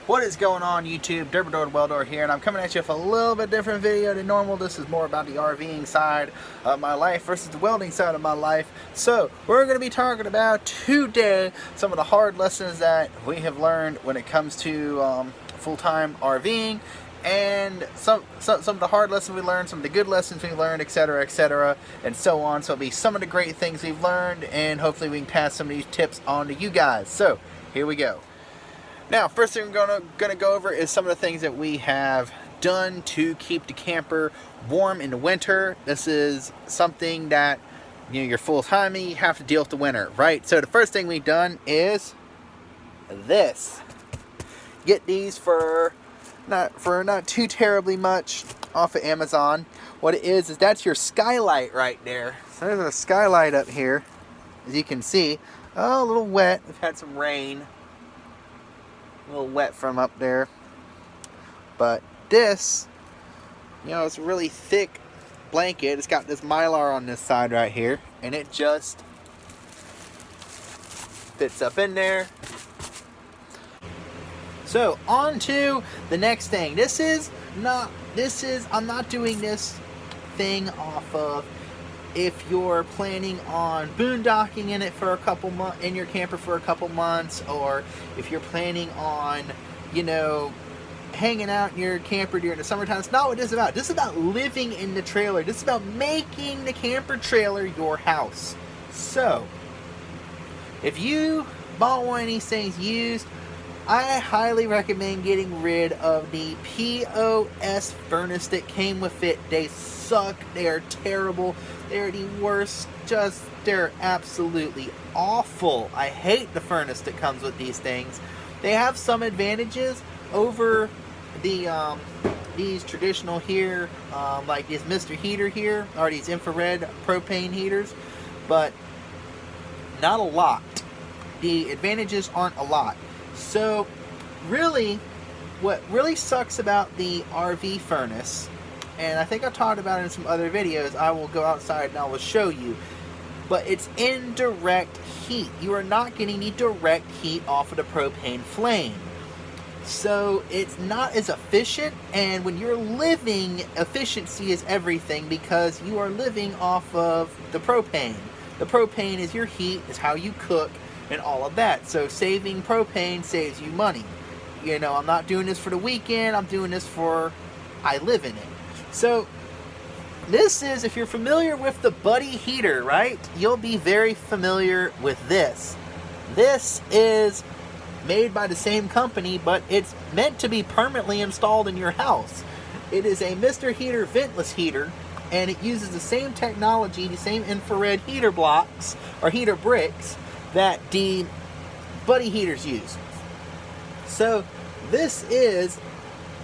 What is going on YouTube? Derb here, and I'm coming at you with a little bit different video than normal. This is more about the RVing side of my life versus the welding side of my life. So we're going to be talking about today some of the hard lessons that we have learned when it comes to full-time RVing, and some of the hard lessons we learned, some of the good lessons we learned, etc., and so on. So it'll be some of the great things we've learned, and hopefully we can pass some of these tips on to you guys. So here we go. Now, first thing we're gonna go over is some of the things that we have done to keep the camper warm in the winter. This is something that, you know, you're full-time and you have to deal with the winter, right? So the first thing we've done is this. Get these for not too terribly much off of Amazon. What it is that's your skylight right there. So there's a skylight up here, as you can see. Oh, a little wet. We've had some rain. A little wet from up there, but this, you know, it's a really thick blanket. It's got this mylar on this side right here, and it just fits up in there. So on to the next thing. I'm not doing this thing off of if you're planning on boondocking in it for a couple months, in your camper for a couple months, or if you're planning on, you know, hanging out in your camper during the summertime. It's not what this is about. This is about living in the trailer. This is about making the camper trailer your house. So if you bought one of these things used, I highly recommend getting rid of the POS furnace that came with it. They suck. They are terrible. They're the worst. They're absolutely awful. I hate the furnace that comes with these things. They have some advantages over the these traditional here, like this Mr. Heater here, or these infrared propane heaters, but not a lot. The advantages aren't a lot. So really, what really sucks about the RV furnace, and I think I talked about it in some other videos, I will go outside and I will show you, but it's indirect heat. You are not getting the direct heat off of the propane flame. So it's not as efficient, and when you're living, efficiency is everything because you are living off of the propane. The propane is your heat, is how you cook, and all of that. So saving propane saves you money. You know, I'm not doing this for the weekend. I'm doing this for I live in it. So this is, if you're familiar with the Buddy heater, right? You'll be very familiar with this. This is made by the same company, but it's meant to be permanently installed in your house. It is a Mr. Heater ventless heater, and it uses the same technology, the same infrared heater blocks or heater bricks that the Buddy heaters use. So this is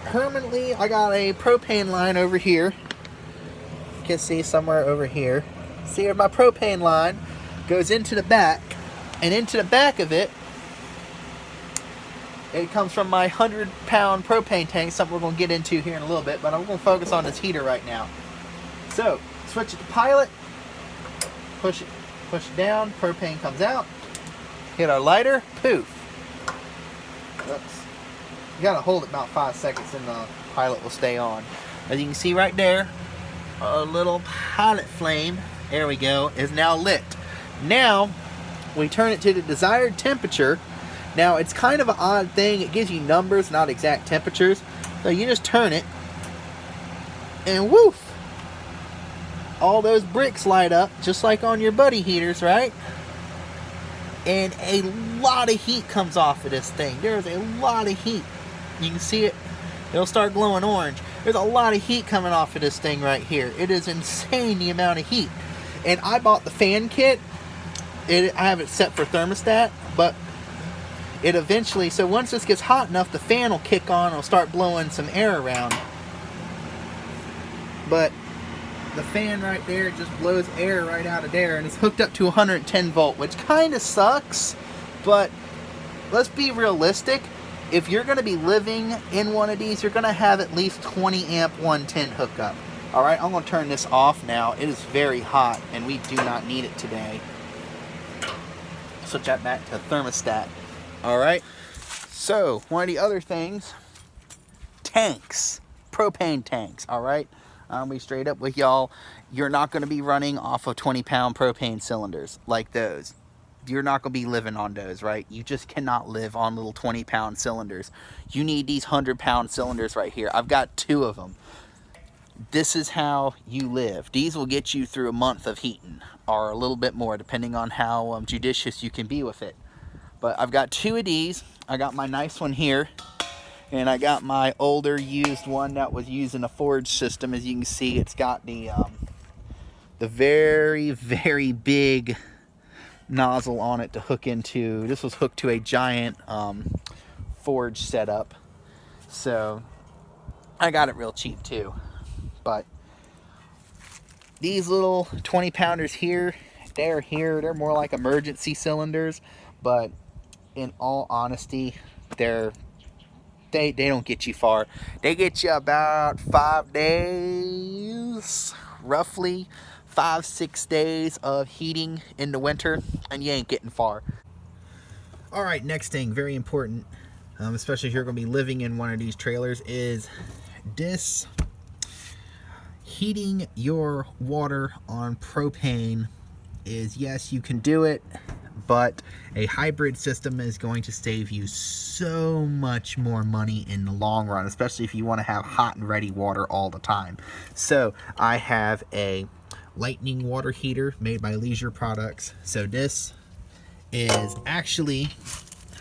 permanently, I got a propane line over here. You can see somewhere over here. See where my propane line goes into the back, and into the back of it, it comes from my 100-pound propane tank, something we're going to get into here in a little bit, but I'm going to focus on this heater right now. So switch it to pilot, push it down, propane comes out. Hit our lighter, poof. Oops. You gotta hold it about 5 seconds and the pilot will stay on. As you can see right there, a little pilot flame, there we go, is now lit. Now, we turn it to the desired temperature. Now, it's kind of an odd thing. It gives you numbers, not exact temperatures. So you just turn it, and woof! All those bricks light up, just like on your Buddy heaters, right? And a lot of heat comes off of this thing. There's a lot of heat. You can see it. It'll start glowing orange. There's a lot of heat coming off of this thing right here. It is insane, the amount of heat. And I bought the fan kit. I have it set for thermostat, but it eventually, so once this gets hot enough, the fan will kick on and it'll start blowing some air around. But the fan right there just blows air right out of there, and it's hooked up to 110 volt, which kind of sucks, but let's be realistic. If you're going to be living in one of these, you're going to have at least 20 amp 110 hookup. Alright, I'm going to turn this off now. It is very hot, and we do not need it today. Switch that back to thermostat. Alright, So one of the other things, tanks, propane tanks. All right, I'll be straight up with y'all. You're not going to be running off of 20-pound propane cylinders like those. You're not going to be living on those, right? You just cannot live on little 20-pound cylinders. You need these 100-pound cylinders right here. I've got 2 of them. This is how you live. These will get you through a month of heating, or a little bit more, depending on how judicious you can be with it. But I've got 2 of these. I got my nice one here, and I got my older used one that was used in a forge system. As you can see, it's got the very, very big nozzle on it to hook into. This was hooked to a giant forge setup, so I got it real cheap too. But these little 20-pounders here, they're more like emergency cylinders, but in all honesty, they don't get you far. They get you about 5 days, roughly 5-6 days of heating in the winter, and you ain't getting far. All right, next thing, very important, especially if you're going to be living in one of these trailers, is this. Heating your water on propane is, yes, you can do it, but a hybrid system is going to save you so much more money in the long run, especially if you want to have hot and ready water all the time. So I have a lightning water heater made by Leisure Products. So this is actually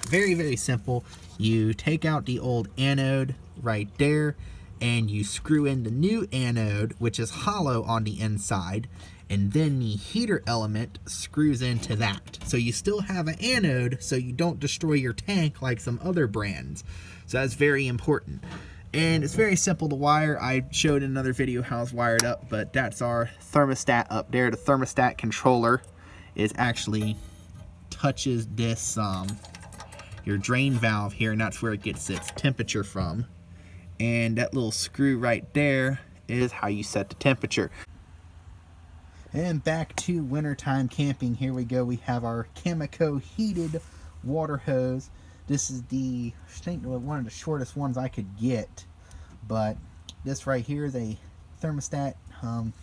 very, very simple. You take out the old anode right there, and you screw in the new anode, which is hollow on the inside, and then the heater element screws into that. So you still have an anode, so you don't destroy your tank like some other brands. So that's very important. And it's very simple to wire. I showed in another video how it's wired up, but that's our thermostat up there. The thermostat controller is actually touches this your drain valve here, and that's where it gets its temperature from. And that little screw right there is how you set the temperature. And back to wintertime camping. Here we go. We have our Chemico heated water hose. This is I think one of the shortest ones I could get. But this right here is a thermostat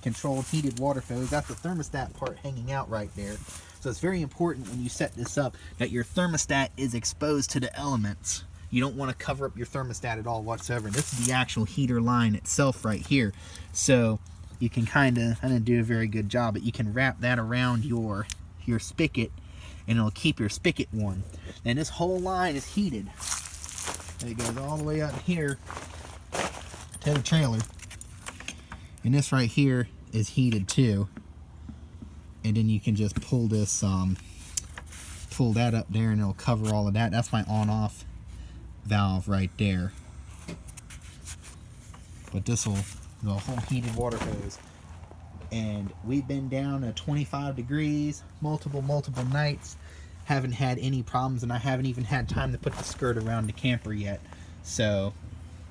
controlled heated water hose. That's the thermostat part hanging out right there. So it's very important when you set this up that your thermostat is exposed to the elements. You don't want to cover up your thermostat at all whatsoever. This is the actual heater line itself right here. So you can I didn't do a very good job, but you can wrap that around your spigot, and it'll keep your spigot warm. And this whole line is heated. It goes all the way up here to the trailer. And this right here is heated too. And then you can just pull this, pull that up there, and it'll cover all of that. That's my on-off valve right there. But this will the whole heated water hose, and we've been down to 25 degrees multiple nights, haven't had any problems, and I haven't even had time to put the skirt around the camper yet. So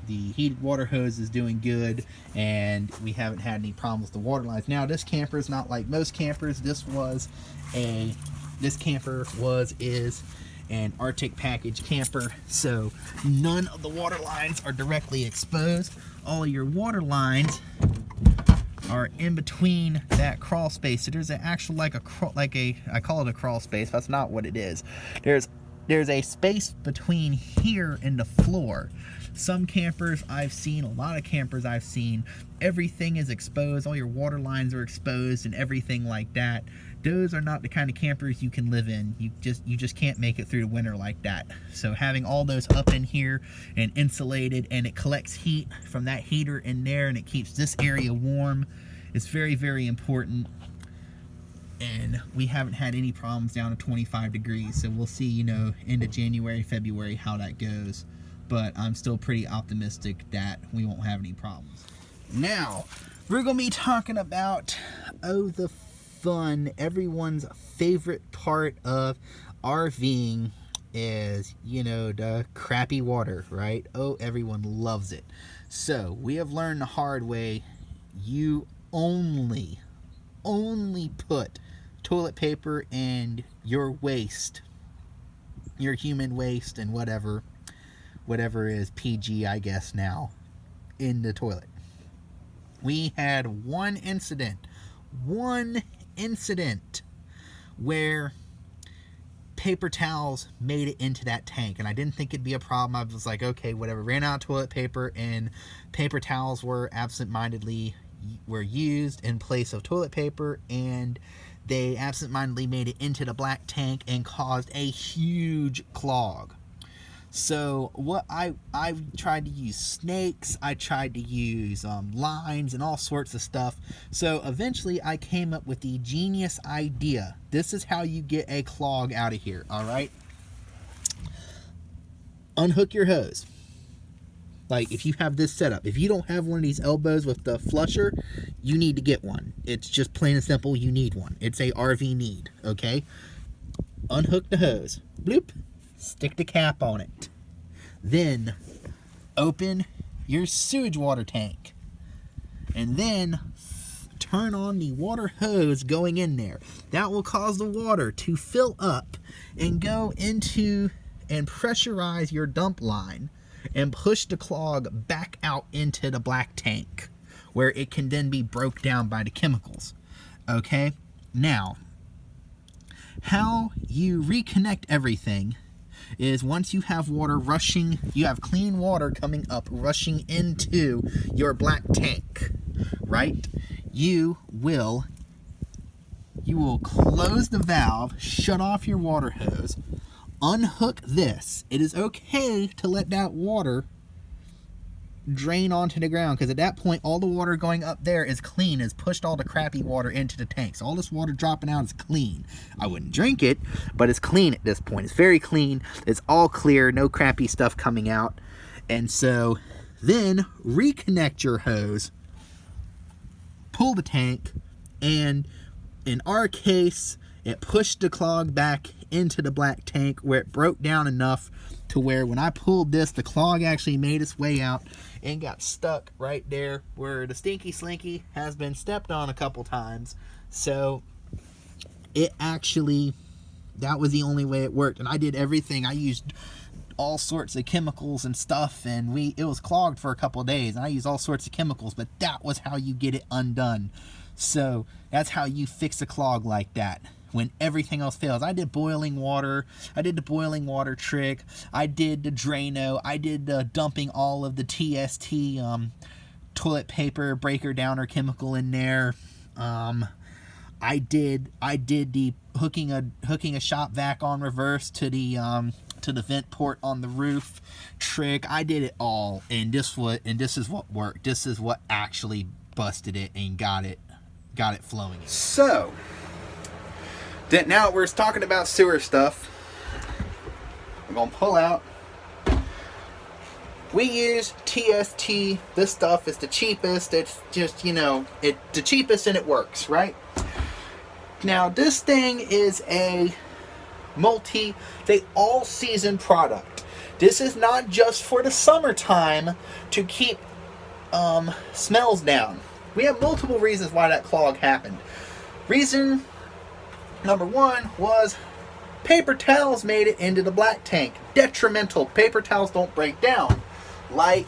the heated water hose is doing good, and we haven't had any problems with the water lines. Now this camper is not like most campers. This camper is an Arctic package camper, so none of the water lines are directly exposed. All your water lines are in between that crawl space. So there's an actual I call it a crawl space. That's not what it is. There's a space between here and the floor. Some campers I've seen, a lot of campers I've seen, everything is exposed. All your water lines are exposed and everything like that. Those are not the kind of campers you can live in. You just can't make it through the winter like that. So having all those up in here and insulated, and it collects heat from that heater in there, and it keeps this area warm, is very, very important. And we haven't had any problems down to 25 degrees. So we'll see, into January, February, how that goes. But I'm still pretty optimistic that we won't have any problems. Now, we're going to be talking about, the fun, everyone's favorite part of RVing is, the crappy water, right? Oh, everyone loves it. So we have learned the hard way. You only put toilet paper and your waste, your human waste and whatever, whatever is PG, I guess now, in the toilet. We had one incident where paper towels made it into that tank, and I didn't think it'd be a problem. I was like, okay, whatever. Ran out of toilet paper, and paper towels were absent-mindedly used in place of toilet paper, and they absent-mindedly made it into the black tank and caused a huge clog. So what I tried to use snakes, I tried to use lines and all sorts of stuff. So eventually I came up with the genius idea. This is how you get a clog out of here, all right? Unhook your hose. Like, if you have this setup, if you don't have one of these elbows with the flusher, you need to get one. It's just plain and simple, you need one. It's a RV need, okay? Unhook the hose. Bloop. Stick the cap on it. Then open your sewage water tank. And then turn on the water hose going in there. That will cause the water to fill up and go into and pressurize your dump line and push the clog back out into the black tank, where it can then be broke down by the chemicals. Okay? Now, how you reconnect everything is once you have water rushing, you have clean water coming up, rushing into your black tank, right? You will close the valve, shut off your water hose, unhook this. It is okay to let that water drain onto the ground, because at that point all the water going up there is clean, has pushed all the crappy water into the tank. So all this water dropping out is clean. I wouldn't drink it, but it's clean at this point. It's very clean. It's all clear, no crappy stuff coming out. And so then reconnect your hose, pull the tank, and in our case it pushed the clog back into the black tank, where it broke down enough to where when I pulled this, the clog actually made its way out and got stuck right there where the Stinky Slinky has been stepped on a couple times. So it actually, that was the only way it worked. And I did everything. I used all sorts of chemicals and stuff, and it was clogged for a couple of days, and I used all sorts of chemicals, but that was how you get it undone. So that's how you fix a clog like that when everything else fails. I did boiling water. I did the boiling water trick. I did the Drano. I did dumping all of the TST toilet paper breaker downer chemical in there. I did the hooking a shop vac on reverse to the vent port on the roof trick. I did it all, and this is what worked. This is what actually busted it and got it flowing. So now we're talking about sewer stuff. I'm gonna pull out. We use TST. This stuff is the cheapest. It's just, the cheapest, and it works, right? Now this thing is a all-season product. This is not just for the summertime to keep smells down. We have multiple reasons why that clog happened. Reason number one was paper towels made it into the black tank. Detrimental. Paper towels don't break down like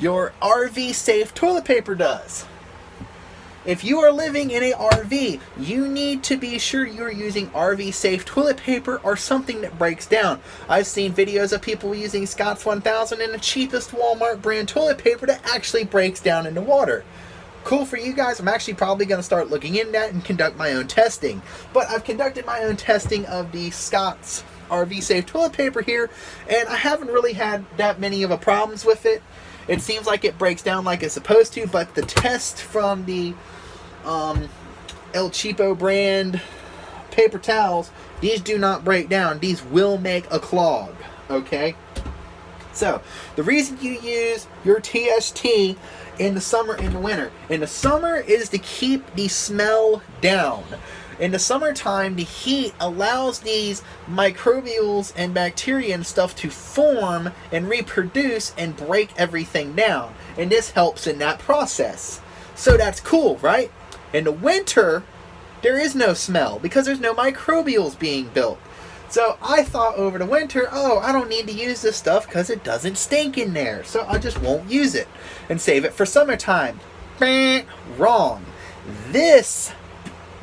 your RV safe toilet paper does. If you are living in a RV, you need to be sure you're using RV safe toilet paper or something that breaks down. I've seen videos of people using Scott's 1000 and the cheapest Walmart brand toilet paper that actually breaks down in the water. Cool for you guys. I'm actually probably going to start looking into that and conduct my own testing. But I've conducted my own testing of the Scott's RV safe toilet paper here, and I haven't really had that many of a problems with it. It seems like it breaks down like it's supposed to, but the test from the El Cheapo brand paper towels, these do not break down. These will make a clog, okay? So, the reason you use your TST in the summer and the winter. In the summer is to keep the smell down. In the summertime, the heat allows these microbials and bacteria and stuff to form and reproduce and break everything down. And this helps in that process. So that's cool, right? In the winter, there is no smell because there's no microbials being built. So I thought over the winter, oh, I don't need to use this stuff because it doesn't stink in there. So I just won't use it and save it for summertime. Wrong. This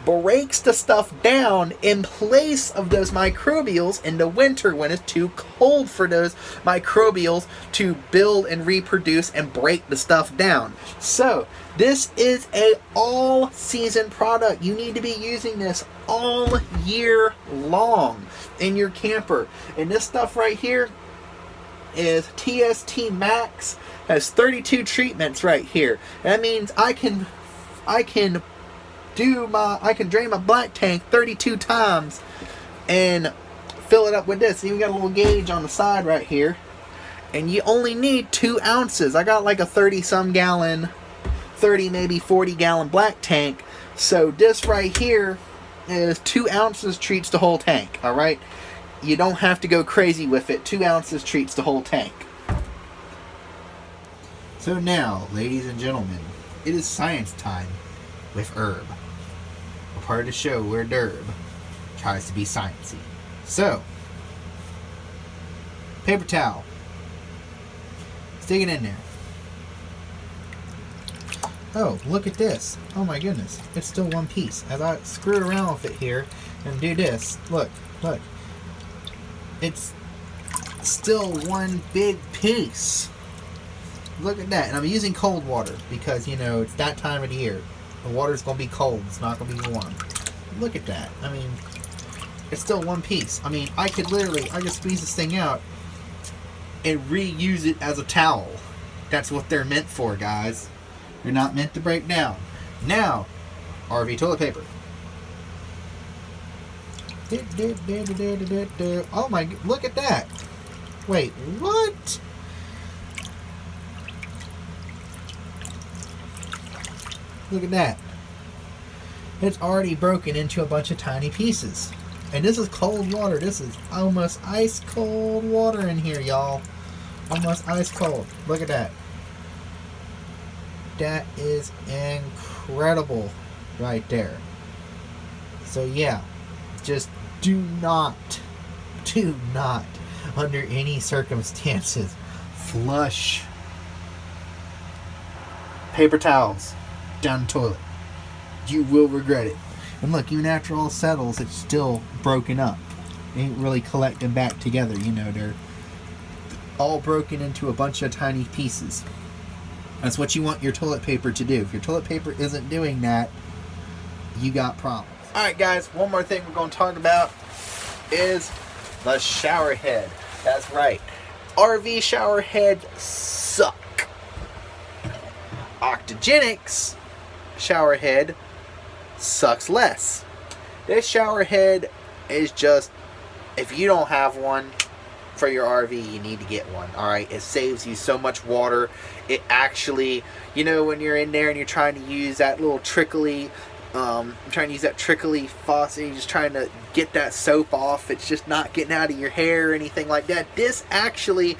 breaks the stuff down in place of those microbials in the winter when it's too cold for those microbials to build and reproduce and break the stuff down. So this is a all season product. You need to be using this all year long in your camper. And this stuff right here is TST Max. Has 32 treatments right here. That means I can drain my black tank 32 times and fill it up with this. You got a little gauge on the side right here, and you only need 2 ounces. I got like a 30-some gallon, 30 maybe 40 gallon black tank, so this right here is 2 ounces treats the whole tank. All right, you don't have to go crazy with it. 2 ounces treats the whole tank. So now, ladies and gentlemen, it is science time with Herb. A part of the show where Derb tries to be sciencey. So, paper towel. Stick it in there. Oh, look at this. Oh my goodness. It's still one piece. As I screw around with it here and do this, look. It's still one big piece. Look at that. And I'm using cold water because, you know, it's that time of the year. The water's going to be cold. It's not going to be warm. Look at that. I mean, it's still one piece. I mean, I could squeeze this thing out and reuse it as a towel. That's what they're meant for, guys. They're not meant to break down. Now, RV toilet paper. Oh my, look at that. Wait, what? Look at that. It's already broken into a bunch of tiny pieces. And this is cold water. This is almost ice cold water in here, y'all. Almost ice cold. Look at that. That is incredible right there. So yeah, just do not, under any circumstances, flush paper towels down the toilet. You will regret it. And look, even after all settles, it's still broken up. It ain't really collecting back together. You know, they're all broken into a bunch of tiny pieces. That's what you want your toilet paper to do. If your toilet paper isn't doing that, you got problems. Alright guys, one more thing we're going to talk about is the shower head. That's right. RV shower heads suck. Octogenics shower head sucks less. This shower head is just, if you don't have one for your RV, you need to get one. Alright, it saves you so much water. It actually, you know, when you're in there and you're trying to use that little trickly faucet, you're just trying to get that soap off, it's just not getting out of your hair or anything like that. This actually,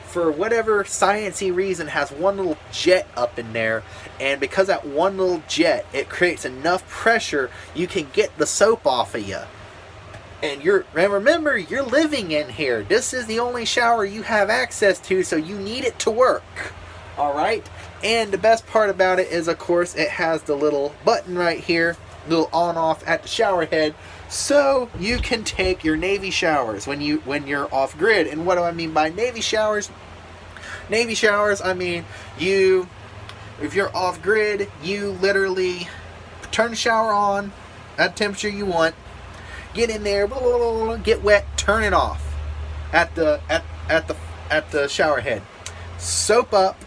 for whatever sciencey reason, has one little jet up in there, and because that one little jet, it creates enough pressure you can get the soap off of you. And remember, you're living in here. This is the only shower you have access to, so you need it to work. Alright? And the best part about it is, of course, it has the little button right here, little on-off at the shower head, so you can take your Navy showers when you're off grid. And what do I mean by Navy showers? Navy showers, I mean, if you're off grid, you literally turn the shower on at the temperature you want, get in there, blah, blah, blah, blah, get wet, turn it off at the shower head, soap up,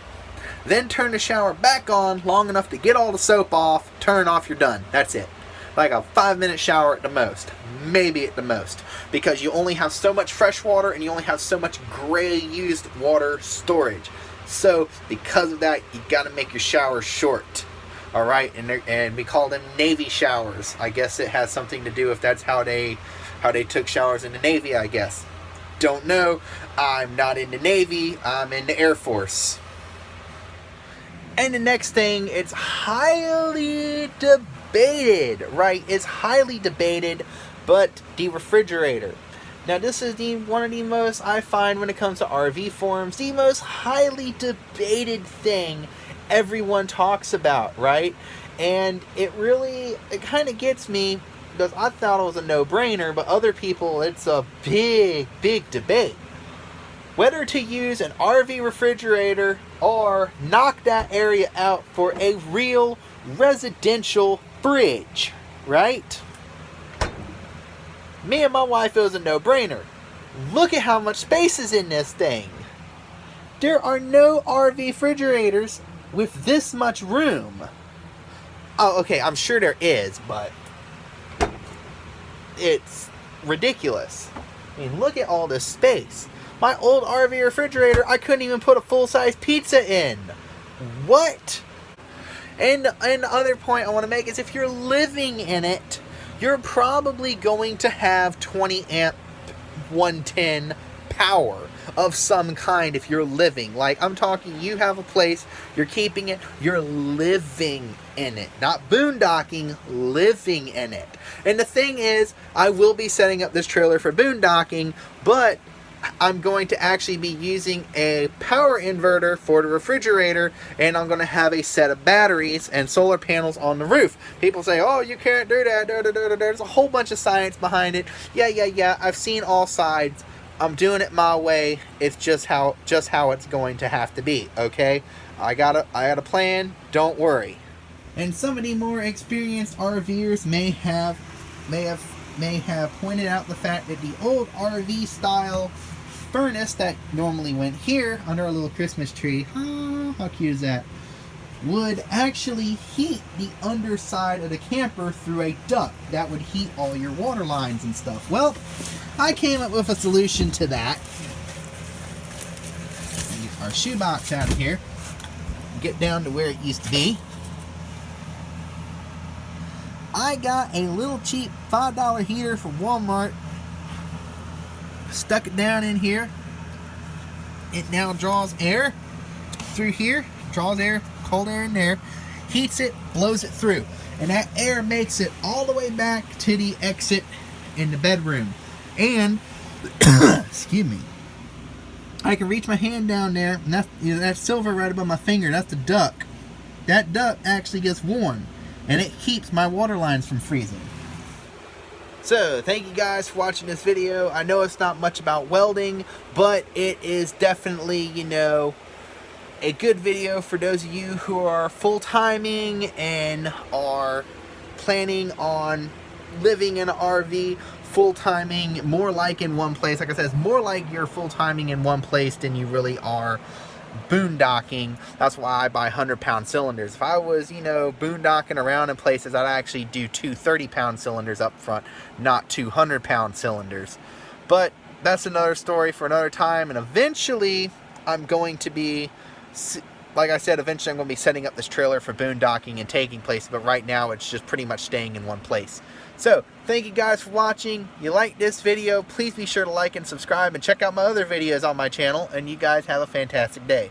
then turn the shower back on long enough to get all the soap off, turn off, you're done. That's it. Like a 5-minute shower at the most, maybe at the most, because you only have so much fresh water and you only have so much gray used water storage. So because of that, you got to make your shower short. All right, and we call them Navy showers. I guess it has something to do if that's how they took showers in the Navy, I guess. Don't know. I'm not in the Navy. I'm in the Air Force. And the next thing, it's highly debated, right? It's highly debated, but the refrigerator. Now this is one of the most, I find when it comes to RV forums, the most highly debated thing everyone talks about, right? And it kind of gets me, because I thought it was a no-brainer, but other people, it's a big, big debate. Whether to use an RV refrigerator or knock that area out for a real residential fridge, right? Me and my wife, it was a no-brainer. Look at how much space is in this thing. There are no RV refrigerators with this much room. Oh, okay, I'm sure there is, but it's ridiculous. I mean, look at all this space. My old RV refrigerator, I couldn't even put a full-size pizza in. What? And the other point I want to make is if you're living in it, you're probably going to have 20 amp 110 power of some kind if you're living. Like, I'm talking, you have a place, you're keeping it, you're living in it. Not boondocking, living in it. And the thing is, I will be setting up this trailer for boondocking, but I'm going to actually be using a power inverter for the refrigerator, and I'm going to have a set of batteries and solar panels on the roof. People say, oh, you can't do that. There's a whole bunch of science behind it. Yeah. I've seen all sides. I'm doing it my way. It's just how it's going to have to be, okay? I got a plan. Don't worry. And some of the more experienced RVers may have pointed out the fact that the old RV style furnace that normally went here under a little Christmas tree, how cute is that, would actually heat the underside of the camper through a duct that would heat all your water lines and stuff. Well, I came up with a solution to that. Get our shoebox out of here, get down to where it used to be. I got a little cheap $5 heater from Walmart, stuck it down in here. It now draws air through here, draws air, cold air in there, heats it, blows it through, and that air makes it all the way back to the exit in the bedroom. And excuse me, I can reach my hand down there, and that silver right above my finger, that's the duct. That duct actually gets warm, and it keeps my water lines from freezing. So, thank you guys for watching this video. I know it's not much about welding, but it is definitely, a good video for those of you who are full-timing and are planning on living in an RV, full-timing, more like in one place. Like I said, it's more like you're full-timing in one place than you really are boondocking. That's why I buy 100-pound cylinders. If I was, boondocking around in places, I'd actually do two 30-pound cylinders up front, not 200-pound cylinders. But that's another story for another time, and eventually I'm going to be, like I said, eventually I'm going to be setting up this trailer for boondocking and taking places, but right now it's just pretty much staying in one place. So, thank you guys for watching. You like this video, please be sure to like and subscribe and check out my other videos on my channel, and you guys have a fantastic day.